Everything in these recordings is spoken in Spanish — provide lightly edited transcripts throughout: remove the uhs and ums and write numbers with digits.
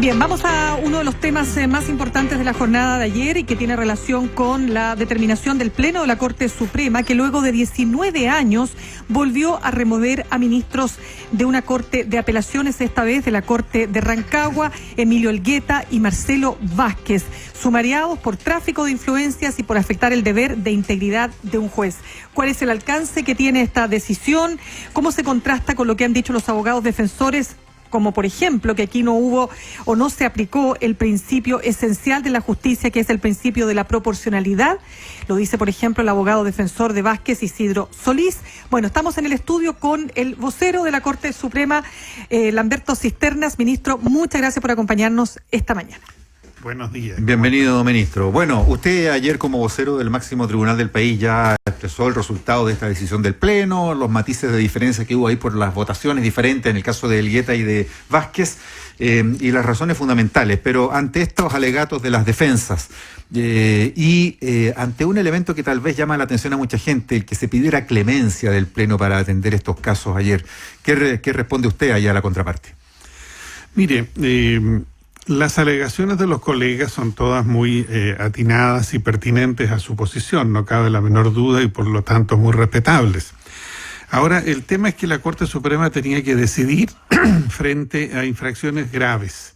Bien, vamos a uno de los temas más importantes de la jornada de ayer y que tiene relación con la determinación del Pleno de la Corte Suprema, que luego de 19 años volvió a remover a ministros de una Corte de Apelaciones, esta vez de la Corte de Rancagua, Emilio Elgueta y Marcelo Vázquez, sumariados por tráfico de influencias y por afectar el deber de integridad de un juez. ¿Cuál es el alcance que tiene esta decisión? ¿Cómo se contrasta con lo que han dicho los abogados defensores? Como por ejemplo que aquí no hubo o no se aplicó el principio esencial de la justicia, que es el principio de la proporcionalidad. Lo dice por ejemplo el abogado defensor de Vázquez, Isidro Solís. Bueno, estamos en el estudio con el vocero de la Corte Suprema, Lamberto Cisternas. Ministro, muchas gracias por acompañarnos esta mañana. Buenos días. Bienvenido, ministro. Bueno, usted ayer como vocero del máximo tribunal del país ya expresó el resultado de esta decisión del Pleno, los matices de diferencia que hubo ahí por las votaciones diferentes en el caso de Elgueta y de Vázquez, y las razones fundamentales. Pero ante estos alegatos de las defensas ante un elemento que tal vez llama la atención a mucha gente, el que se pidiera clemencia del Pleno para atender estos casos ayer, ¿qué responde usted allá a la contraparte? Mire, las alegaciones de los colegas son todas muy atinadas y pertinentes a su posición, no cabe la menor duda y por lo tanto muy respetables. Ahora, el tema es que la Corte Suprema tenía que decidir frente a infracciones graves.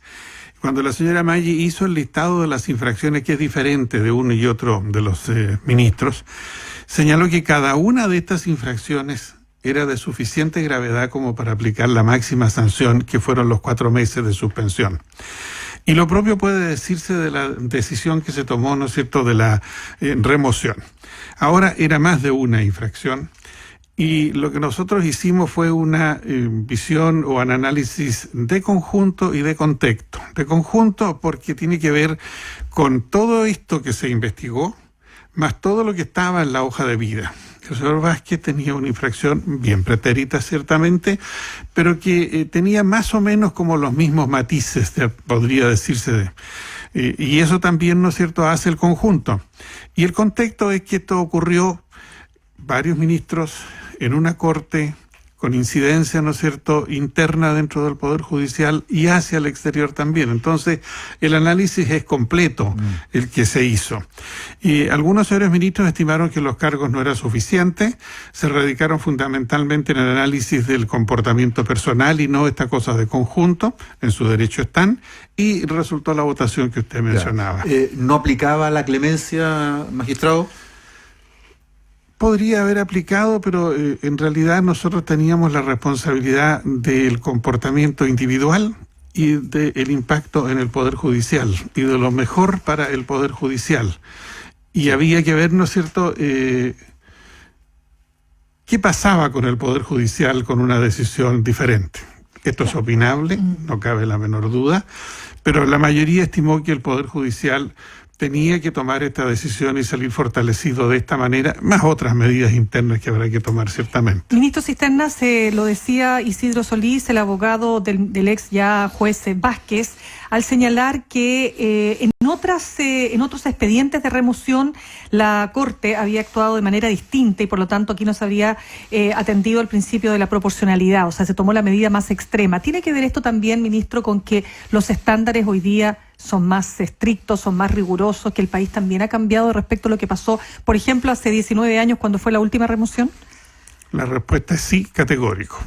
Cuando la señora Maggi hizo el listado de las infracciones, que es diferente de uno y otro de los ministros, señaló que cada una de estas infracciones era de suficiente gravedad como para aplicar la máxima sanción, que fueron los 4 meses de suspensión. Y lo propio puede decirse de la decisión que se tomó, ¿no es cierto?, de la remoción. Ahora era más de una infracción y lo que nosotros hicimos fue una visión o un análisis de conjunto y de contexto. De conjunto porque tiene que ver con todo esto que se investigó, más todo lo que estaba en la hoja de vida. El señor Vázquez tenía una infracción bien pretérita, ciertamente, pero que tenía más o menos como los mismos matices, podría decirse. Y eso también, ¿no es cierto?, hace el conjunto. Y el contexto es que esto ocurrió varios ministros en una corte con incidencia, ¿no es cierto?, interna dentro del Poder Judicial y hacia el exterior también. Entonces, el análisis es completo, el que se hizo. Y algunos señores ministros estimaron que los cargos no eran suficientes, se radicaron fundamentalmente en el análisis del comportamiento personal y no esta cosa de conjunto, en su derecho están, y resultó la votación que usted mencionaba. ¿No aplicaba la clemencia, magistrado? Podría haber aplicado, pero en realidad nosotros teníamos la responsabilidad del comportamiento individual y del impacto en el Poder Judicial y de lo mejor para el Poder Judicial. Y había que ver, ¿no es cierto?, qué pasaba con el Poder Judicial con una decisión diferente. Esto es opinable, no cabe la menor duda, pero la mayoría estimó que el Poder Judicial tenía que tomar esta decisión y salir fortalecido de esta manera, más otras medidas internas que habrá que tomar ciertamente. Ministro Cisternas, lo decía Isidro Solís, el abogado del ex ya juez Vázquez, al señalar que en otros expedientes de remoción la Corte había actuado de manera distinta y por lo tanto aquí no se había atendido al principio de la proporcionalidad, o sea, se tomó la medida más extrema. ¿Tiene que ver esto también, ministro, con que los estándares hoy día son más estrictos, son más rigurosos, que el país también ha cambiado respecto a lo que pasó, por ejemplo, hace 19 años cuando fue la última remoción? La respuesta es sí, categórico.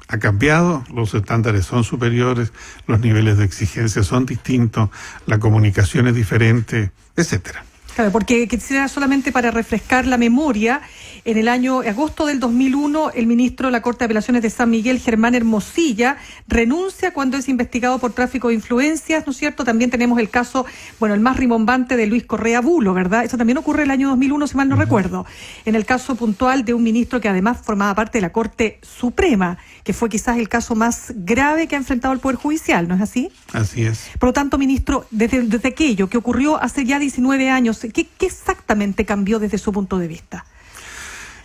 Ha cambiado, los estándares son superiores, los niveles de exigencia son distintos, la comunicación es diferente, etcétera. Claro, porque quisiera solamente para refrescar la memoria, en el año agosto del 2001, el ministro de la Corte de Apelaciones de San Miguel, Germán Hermosilla, renuncia cuando es investigado por tráfico de influencias, ¿no es cierto? También tenemos el caso, bueno, el más rimbombante de Luis Correa Bulo, ¿verdad? Eso también ocurre el año 2001, si mal no recuerdo. En el caso puntual de un ministro que además formaba parte de la Corte Suprema, que fue quizás el caso más grave que ha enfrentado el Poder Judicial, ¿no es así? Así es. Por lo tanto, ministro, desde aquello que ocurrió hace ya 19 años, ¿qué exactamente cambió desde su punto de vista?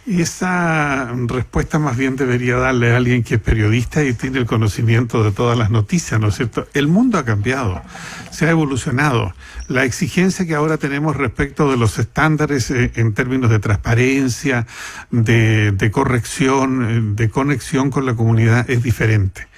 Esa respuesta más bien debería darle a alguien que es periodista y tiene el conocimiento de todas las noticias, ¿no es cierto? El mundo ha cambiado, se ha evolucionado. La exigencia que ahora tenemos respecto de los estándares en términos de transparencia, de corrección, de conexión con la comunidad es diferente.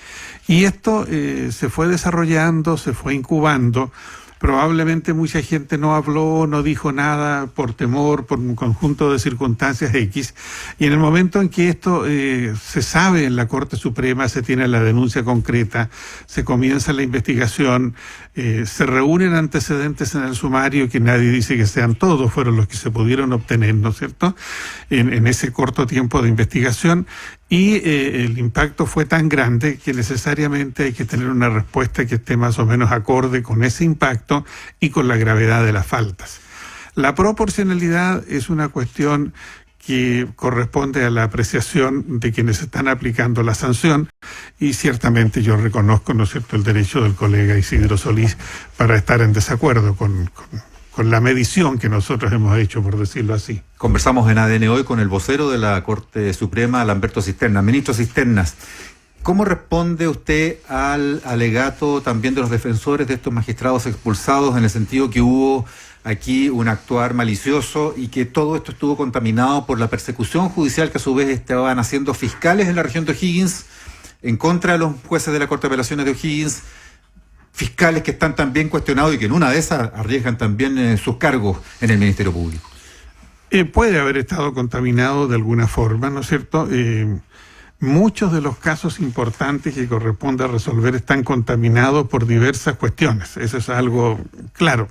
Y esto se fue desarrollando, se fue incubando. Probablemente mucha gente no habló, no dijo nada por temor, por un conjunto de circunstancias X. Y en el momento en que esto se sabe en la Corte Suprema, se tiene la denuncia concreta, se comienza la investigación, se reúnen antecedentes en el sumario, que nadie dice que sean todos, fueron los que se pudieron obtener, ¿no es cierto?, en ese corto tiempo de investigación. Y el impacto fue tan grande que necesariamente hay que tener una respuesta que esté más o menos acorde con ese impacto y con la gravedad de las faltas. La proporcionalidad es una cuestión que corresponde a la apreciación de quienes están aplicando la sanción, y ciertamente yo reconozco, ¿no es cierto?, el derecho del colega Isidro Solís para estar en desacuerdo con la medición que nosotros hemos hecho, por decirlo así. Conversamos en ADN hoy con el vocero de la Corte Suprema, Lamberto Cisternas. Ministro Cisternas, ¿cómo responde usted al alegato también de los defensores de estos magistrados expulsados, en el sentido que hubo aquí un actuar malicioso y que todo esto estuvo contaminado por la persecución judicial que a su vez estaban haciendo fiscales en la región de O'Higgins en contra de los jueces de la Corte de Apelaciones de O'Higgins? Fiscales que están también cuestionados y que en una de esas arriesgan también sus cargos en el Ministerio Público. Puede haber estado contaminado de alguna forma, ¿no es cierto? Muchos de los casos importantes que corresponde resolver están contaminados por diversas cuestiones. Eso es algo claro,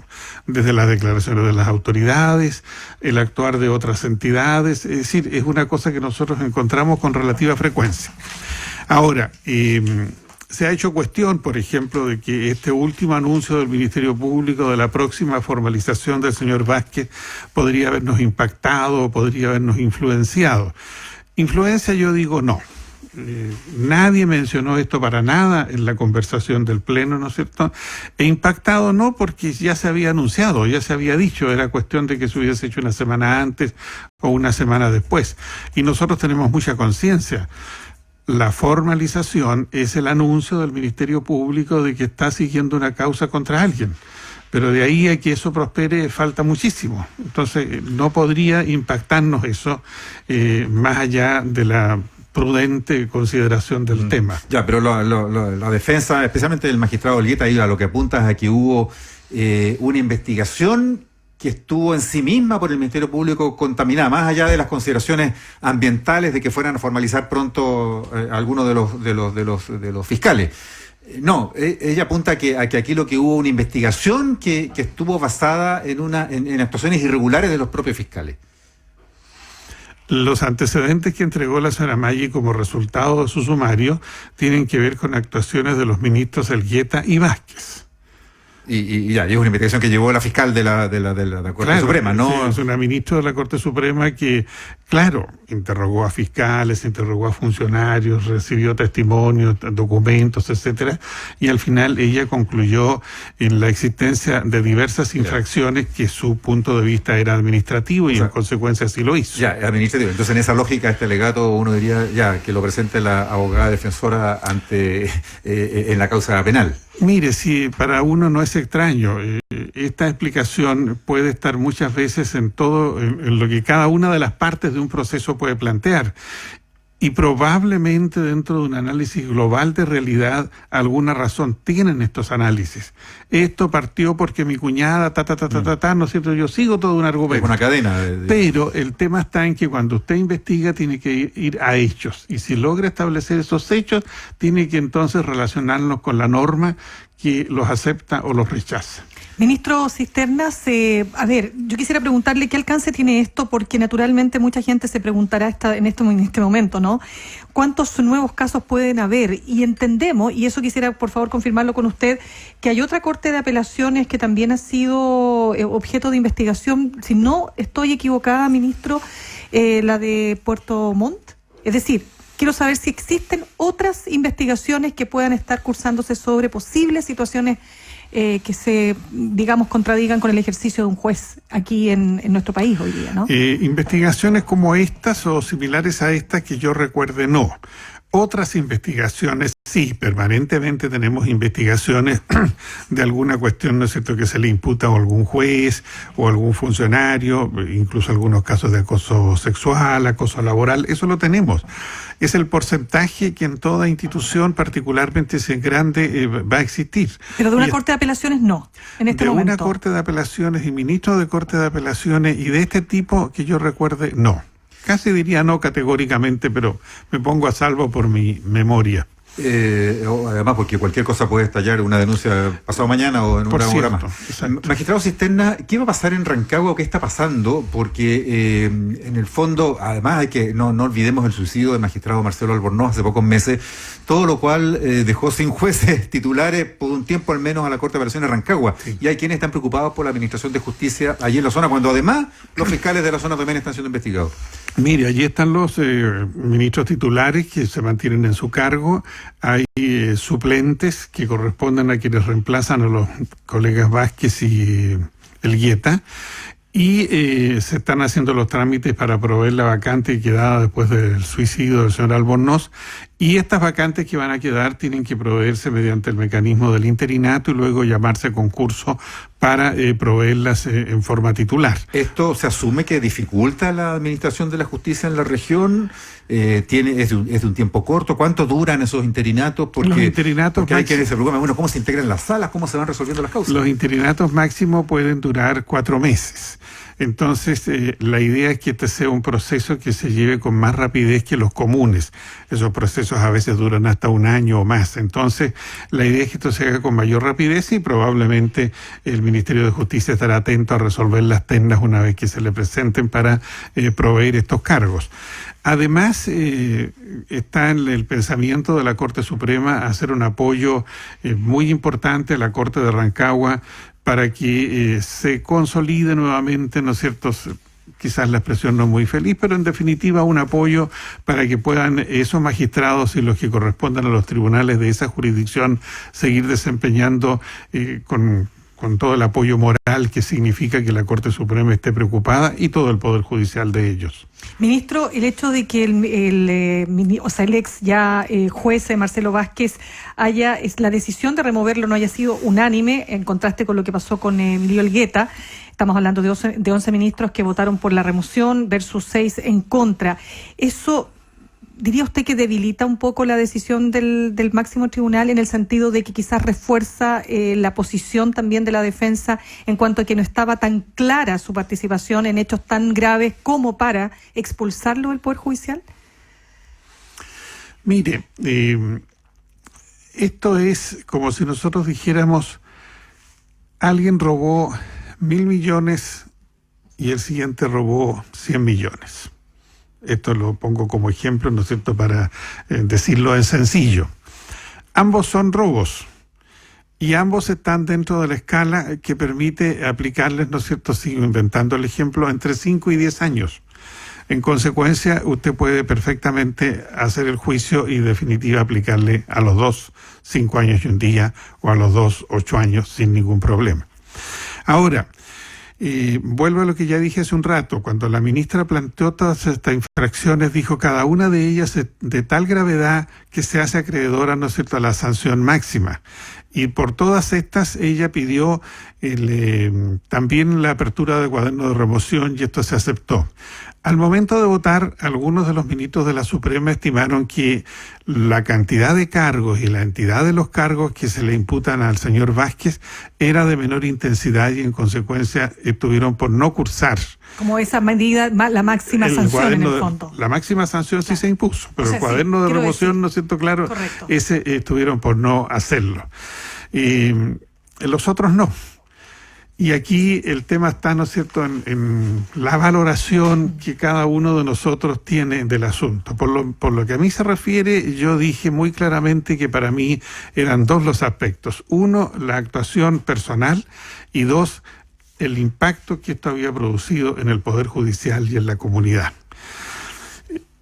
desde las declaraciones de las autoridades, el actuar de otras entidades. Es decir, es una cosa que nosotros encontramos con relativa frecuencia. Ahora, se ha hecho cuestión, por ejemplo, de que este último anuncio del Ministerio Público de la próxima formalización del señor Vázquez podría habernos impactado, podría habernos influenciado. Influencia, yo digo no. Nadie mencionó esto para nada en la conversación del Pleno, ¿no es cierto? E impactado no, porque ya se había anunciado, ya se había dicho, era cuestión de que se hubiese hecho una semana antes o una semana después. Y nosotros tenemos mucha conciencia. La formalización es el anuncio del Ministerio Público de que está siguiendo una causa contra alguien. Pero de ahí a que eso prospere falta muchísimo. Entonces no podría impactarnos eso más allá de la prudente consideración del tema. Ya, pero la defensa, especialmente del magistrado Olgueta, a lo que apunta es a que hubo una investigación que estuvo en sí misma por el Ministerio Público contaminada, más allá de las consideraciones ambientales de que fueran a formalizar pronto algunos de los fiscales. No, ella apunta a que aquí lo que hubo una investigación que estuvo basada en actuaciones irregulares de los propios fiscales. Los antecedentes que entregó la señora Maggi como resultado de su sumario tienen que ver con actuaciones de los ministros Elgueta y Vázquez. Y es una investigación que llevó la fiscal de la Corte Suprema, ¿no? Sí, es una ministra de la Corte Suprema que, claro, interrogó a fiscales, interrogó a funcionarios, recibió testimonios, documentos, etcétera, y al final ella concluyó en la existencia de diversas infracciones que su punto de vista era administrativo y en consecuencia así lo hizo. Ya, administrativo. Entonces, en esa lógica, este alegato uno diría ya que lo presente la abogada defensora ante en la causa penal. Mire, si para uno no es extraño, esta explicación puede estar muchas veces en lo que cada una de las partes de un proceso puede plantear. Y probablemente dentro de un análisis global de realidad, alguna razón tienen estos análisis. Esto partió porque mi cuñada, ¿no es cierto? Yo sigo todo un argumento. Es una cadena. Pero el tema está en que cuando usted investiga tiene que ir a hechos. Y si logra establecer esos hechos, tiene que entonces relacionarnos con la norma que los acepta o los rechaza. Ministro Cisternas, a ver, yo quisiera preguntarle qué alcance tiene esto, porque naturalmente mucha gente se preguntará en este momento, ¿no? ¿Cuántos nuevos casos pueden haber? Y entendemos, y eso quisiera por favor confirmarlo con usted, que hay otra corte de apelaciones que también ha sido objeto de investigación, si no estoy equivocada, ministro, la de Puerto Montt. Es decir, quiero saber si existen otras investigaciones que puedan estar cursándose sobre posibles situaciones que se, digamos, contradigan con el ejercicio de un juez aquí en nuestro país hoy día, ¿no? Investigaciones como estas o similares a estas que yo recuerde, no. Otras investigaciones, sí, permanentemente tenemos investigaciones de alguna cuestión, ¿no es cierto?, que se le imputa a algún juez o algún funcionario, incluso algunos casos de acoso sexual, acoso laboral, eso lo tenemos. Es el porcentaje que en toda institución, particularmente si es grande, va a existir. Pero de una corte de apelaciones no, en este momento. De una corte de apelaciones y ministro de corte de apelaciones y de este tipo que yo recuerde, no. Casi diría no categóricamente, pero me pongo a salvo por mi memoria. Además, porque cualquier cosa puede estallar, una denuncia pasado mañana o en una hora más. Exacto. Magistrado Cisterna, ¿qué va a pasar en Rancagua o qué está pasando? Porque en el fondo, además hay que no olvidemos el suicidio del magistrado Marcelo Albornoz hace pocos meses, todo lo cual dejó sin jueces titulares por un tiempo al menos a la Corte de Apelaciones de Rancagua. Sí. Y hay quienes están preocupados por la administración de justicia allí en la zona, cuando además los fiscales de la zona también están siendo investigados. Mire, allí están los ministros titulares que se mantienen en su cargo. Hay suplentes que corresponden a quienes reemplazan a los colegas Vázquez y Elgueta. Y se están haciendo los trámites para proveer la vacante quedada después del suicidio del señor Albornoz. Y estas vacantes que van a quedar tienen que proveerse mediante el mecanismo del interinato y luego llamarse a concurso para proveerlas en forma titular. ¿Esto se asume que dificulta la administración de la justicia en la región? ¿Es de un tiempo corto? ¿Cuánto duran esos interinatos? Porque hay quienes se preocupan, bueno, ¿cómo se integran las salas? ¿Cómo se van resolviendo las causas? Los interinatos máximos pueden durar 4 meses. Entonces, la idea es que este sea un proceso que se lleve con más rapidez que los comunes. Esos procesos a veces duran hasta 1 año o más. Entonces, la idea es que esto se haga con mayor rapidez y probablemente el Ministerio de Justicia estará atento a resolver las ternas una vez que se le presenten para proveer estos cargos. Además, está en el pensamiento de la Corte Suprema hacer un apoyo muy importante a la Corte de Rancagua para que se consolide nuevamente, ¿no es cierto?, quizás la expresión no es muy feliz, pero en definitiva un apoyo para que puedan esos magistrados y los que correspondan a los tribunales de esa jurisdicción seguir desempeñando con todo el apoyo moral que significa que la Corte Suprema esté preocupada y todo el Poder Judicial de ellos. Ministro, el hecho de que el ex juez Marcelo Vázquez la decisión de removerlo no haya sido unánime, en contraste con lo que pasó con Emilio Elgueta, estamos hablando de 11 ministros que votaron por la remoción versus 6 en contra. ¿Eso diría usted que debilita un poco la decisión del máximo tribunal en el sentido de que quizás refuerza la posición también de la defensa en cuanto a que no estaba tan clara su participación en hechos tan graves como para expulsarlo del Poder Judicial? Mire, esto es como si nosotros dijéramos alguien robó 1.000 millones y el siguiente robó 100 millones. Esto lo pongo como ejemplo, ¿no es cierto?, para decirlo en sencillo. Ambos son robos y ambos están dentro de la escala que permite aplicarles, ¿no es cierto?, sigo inventando el ejemplo, entre 5 y 10 años. En consecuencia, usted puede perfectamente hacer el juicio y en definitiva aplicarle a los 2 5 años y un día o a los 2 8 años sin ningún problema. Ahora, vuelvo a lo que ya dije hace un rato. Cuando la ministra planteó todas estas infracciones, dijo cada una de ellas de tal gravedad que se hace acreedora, ¿no es cierto?, a la sanción máxima. Y por todas estas ella pidió también la apertura de cuaderno de remoción y esto se aceptó. Al momento de votar, algunos de los ministros de la Suprema estimaron que la cantidad de cargos y la entidad de los cargos que se le imputan al señor Vázquez era de menor intensidad y en consecuencia estuvieron por no cursar. Como esa medida, la máxima sanción en el fondo. La máxima sanción sí se impuso, pero el cuaderno de remoción, ¿no es cierto?, claro, correcto, ese estuvieron por no hacerlo. Los otros no. Y aquí el tema está, ¿no es cierto?, en la valoración que cada uno de nosotros tiene del asunto. Por lo que a mí se refiere, yo dije muy claramente que para mí eran 2 los aspectos. 1, la actuación personal y 2, el impacto que esto había producido en el Poder Judicial y en la comunidad.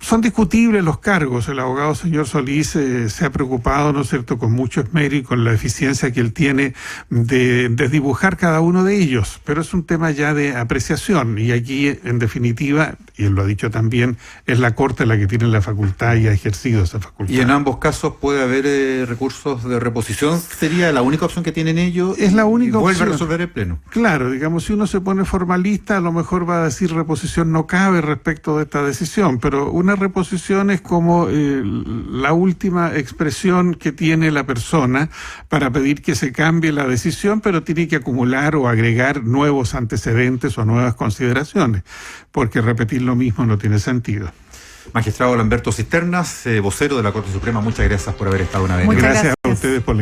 Son discutibles los cargos. El abogado señor Solís se ha preocupado, ¿no es cierto?, con mucho esmero y con la eficiencia que él tiene de dibujar cada uno de ellos. Pero es un tema ya de apreciación. Y aquí, en definitiva, y él lo ha dicho también, es la Corte la que tiene la facultad y ha ejercido esa facultad. Y en ambos casos puede haber recursos de reposición. ¿Sería la única opción que tienen ellos? Es la única opción. Vuelve a resolver el Pleno. Claro, digamos, si uno se pone formalista, a lo mejor va a decir reposición no cabe respecto de esta decisión, pero una reposición es como la última expresión que tiene la persona para pedir que se cambie la decisión, pero tiene que acumular o agregar nuevos antecedentes o nuevas consideraciones, porque repetir lo mismo no tiene sentido. Magistrado Lamberto Cisternas, vocero de la Corte Suprema, muchas gracias por haber estado una vez. Muchas gracias a ustedes por la invitación.